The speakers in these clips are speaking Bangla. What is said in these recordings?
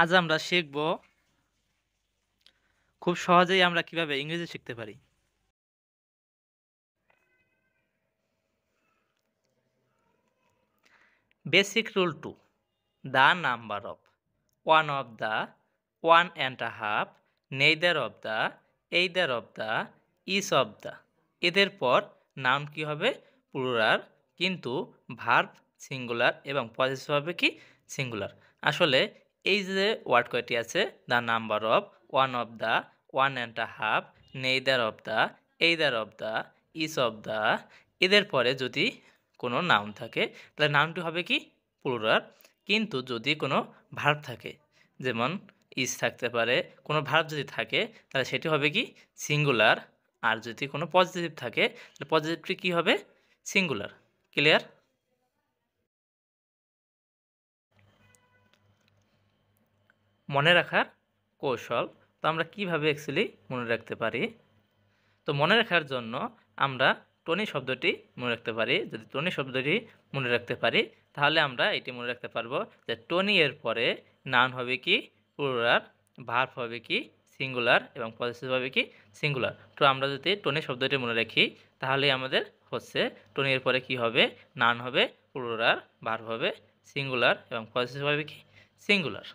আজ আমরা শিখব খুব সহজেই আমরা কিভাবে ইংরেজি শিখতে পারি। Basic rule 2, the number of, one of the, one and a half, neither of the, either of the, each of the। এদের পর নাউন কি হবে? প্লুরাল, কিন্তু ভার্ব সিঙ্গুলার এবং পজেসিভ হবে কি? সিঙ্গুলার। আসলে এই যে ওয়ার্ড কয়টি আছে, the number of, one of the, one and a half, neither of the, either of the, each of the, এদের পরে যদি কোনো নাউন থাকে তাহলে নাউনটি হবে কি? প্লুরাল। কিন্তু যদি কোনো ভার্ব থাকে, যেমন ইজ থাকতে পারে, কোনো ভার্ব যদি থাকে তাহলে সেটি হবে কি? সিঙ্গুলার। আর যদি কোনো পজিটিভ থাকে তাহলে পজিটিভটি কি হবে? সিঙ্গুলার। ক্লিয়ার? মনে রাখার কৌশল। তো আমরা কিভাবে অ্যাকচুয়ালি মনে রাখতে পারি? তো মনে রাখার জন্য আমরা টনি শব্দটি মনে রাখতে পারি। যদি টনি শব্দটি মনে রাখতে পারি তাহলে আমরা এটি মনে রাখতে পারবো যে টনি এর পরে নাউন হবে কি? প্লুরাল, ভার্ব হবে কি? সিঙ্গুলার এবং পজেসিভ হবে কি? সিঙ্গুলার। তো আমরা যদি টনি শব্দটি মনে রাখি তাহলে আমাদের হচ্ছে টনি এর পরে কি হবে? নাউন হবে প্লুরাল, ভার্ব হবে সিঙ্গুলার এবং পজেসিভ হবে কি? সিঙ্গুলার।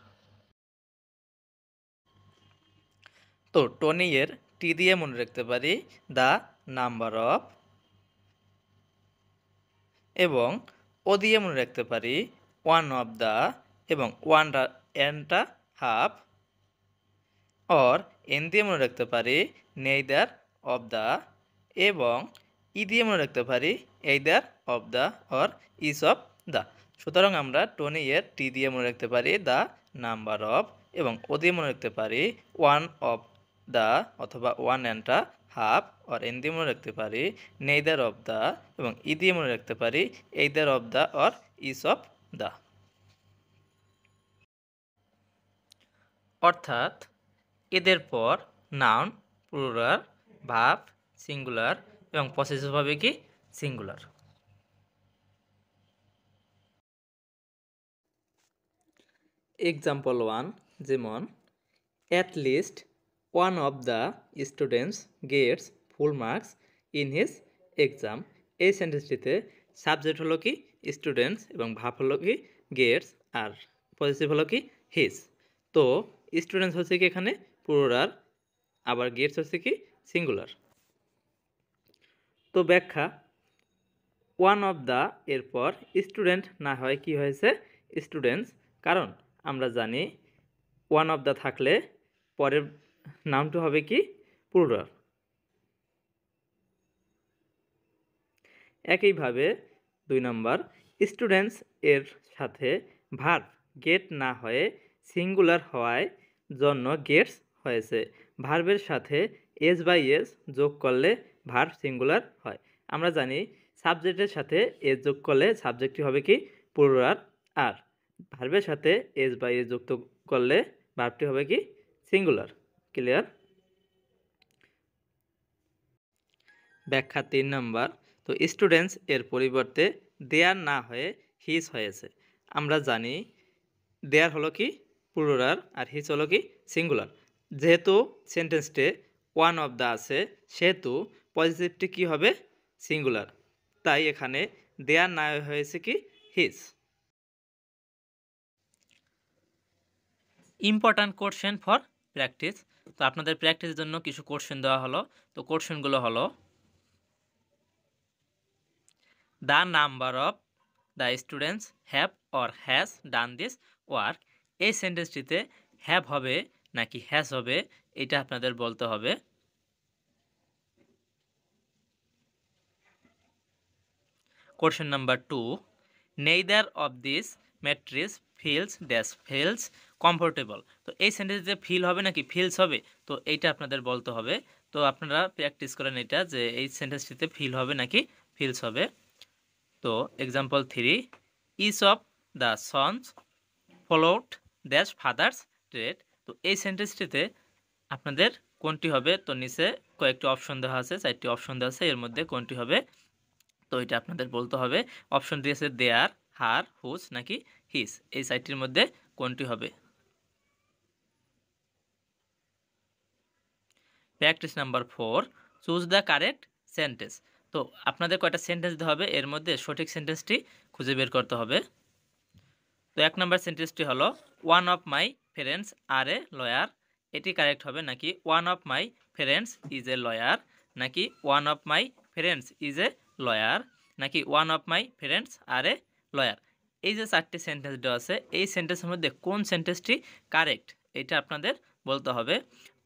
তো টনি এর টি দিয়ে মনে রাখতে পারি দ্য নাম্বার অফ, এবং ও দিয়ে মনে রাখতে পারি ওয়ান অফ দ্য এবং one and a half, or N দিয়ে মনে রাখতে পারি নেইদার অফ দ্য, এবং ই দিয়ে মনে রাখতে পারি either of the or each of the. সুতরাং আমরা টনি এর টি দিয়ে মনে রাখতে পারি দ্য নাম্বার অফ, এবং ও দিয়ে মনে রাখতে পারি ওয়ান অফ দ্য অথবা one and a half, or N দিয়ে মনে রাখতে পারি নেইদার অফ দ্য, এবং ই দিয়ে মনে রাখতে পারি either of the or each of the. অর্থাৎ এদের পর নাউন প্লুরাল, ভার্ব সিঙ্গুলার এবং পসেসিভ হবে কি? সিঙ্গুলার। এক্সাম্পল 1, যেমন at least one of the students gets full marks in his exam. এই সেন্টেন্সটিতে সাবজেক্ট হলো কি? স্টুডেন্টস, এবং ভার্ব হলো কি? গেটস, আর পজিটিভ হলো কি? হিজ। তো স্টুডেন্টস হচ্ছে কি এখানে প্লুরাল, আবার গেটস হচ্ছে কি? সিঙ্গুলার। তো ব্যাখ্যা, ওয়ান অফ দ্য এরপর স্টুডেন্ট না হয় কি হয়েছে? স্টুডেন্টস। কারণ আমরা জানি ওয়ান অফ দ্য থাকলে পরের নামটি হবে কি? প্লুরাল। একইভাবে 2 নম্বর, স্টুডেন্টস এর সাথে ভার্ব গেট না হয়ে সিঙ্গুলার হওয়ায় জন্য গেটস হয়েছে। ভার্বের সাথে এস বাই এস যোগ করলে ভার্ব সিঙ্গুলার হয়। আমরা জানি সাবজেক্টের সাথে এস যোগ করলে সাবজেক্টটি হবে কি? প্লুরাল, আর ভার্বের সাথে এস বাই এস যুক্ত করলে ভার্বটি হবে কি? সিঙ্গুলার। ক্লিয়ার? ব্যাখ্যা 3 নম্বর, তো স্টুডেন্টস এর পরিবর্তে দেয়ার না হয়ে হিজ হয়েছে। আমরা জানি দেয়ার হলো কি? প্লুরাল, আর হিজ হলো কি? সিঙ্গুলার। যেহেতু সেন্টেন্সটে ওয়ান অফ দ্য আছে সেহেতু পজিটিভটি কি হবে? সিঙ্গুলার। তাই এখানে দেয়ার না হয়েছে কি? His. Important question for practice. তো আপনাদের প্র্যাকটিসের জন্য কিছু কোশ্চেন দেওয়া হলো। তো কোশ্চেনগুলো হলো, the number of the students have or has done this work। এই সেন্টেন্সটিতে হ্যাভ হবে নাকি হ্যাজ হবে এটা আপনাদের বলতে হবে। Question number 2, neither of this matrix feels dash feels comfortable. তো এই সেন্টেন্সে ফিল হবে নাকি ফিলস হবে, তো এইটা আপনাদের বলতে হবে। তো আপনারা প্র্যাকটিস করেন এটা, যে এই সেন্টেন্সটিতে ফিল হবে নাকি ফিলস হবে। তো example 3, each of the sons followed their father's trade. তো এই সেন্টেন্সটিতে আপনাদের কোনটি হবে? তো নিচে কয়েকটি অপশন দেওয়া আছে, 4টি অপশন দেওয়া আছে, এর মধ্যে কোনটি হবে তো এটা আপনাদের বলতে হবে। অপশন দিয়েছে দেয়ার, হার, হুজ নাকি হিজ, এই 4টির মধ্যে কোনটি হবে। Practice number 4, choose the correct sentence. তো আপনাদের কয়টা সেন্টেন্স দিতে হবে, এর মধ্যে সঠিক সেন্টেন্সটি খুঁজে বের করতে হবে। তো 1 নাম্বার সেন্টেন্সটি হলো one of my friends are a lawyer. এটি কারেক্ট হবে নাকি one of my friends is a lawyer, নাকি one of my friends is a lawyer, নাকি one of my friends are a lawyer. এই যে 4টি সেন্টেন্স দেওয়া আছে, এই সেন্টেন্সের মধ্যে কোন সেন্টেন্সটি কারেক্ট এটা আপনাদের বলতে হবে।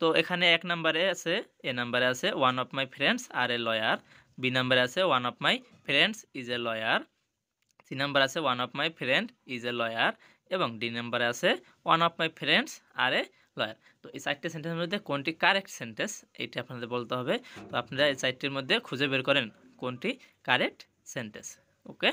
তো এখানে 1 নাম্বারে আছে, এ নাম্বারে আছে one of my friends are a lawyer, B নাম্বারে আছে one of my friends is a lawyer, C number আছে one of my friend is a lawyer, এবং ডি নাম্বারে আছে one of my friends are a lawyer. তো এই 4টি সেন্টেন্সের মধ্যে কোনটি কারেক্ট সেন্টেন্স এইটা আপনাদের বলতে হবে। তো আপনারা এই 4টির মধ্যে খুঁজে বের করেন কোনটি কারেক্ট সেন্টেন্স। ওকে।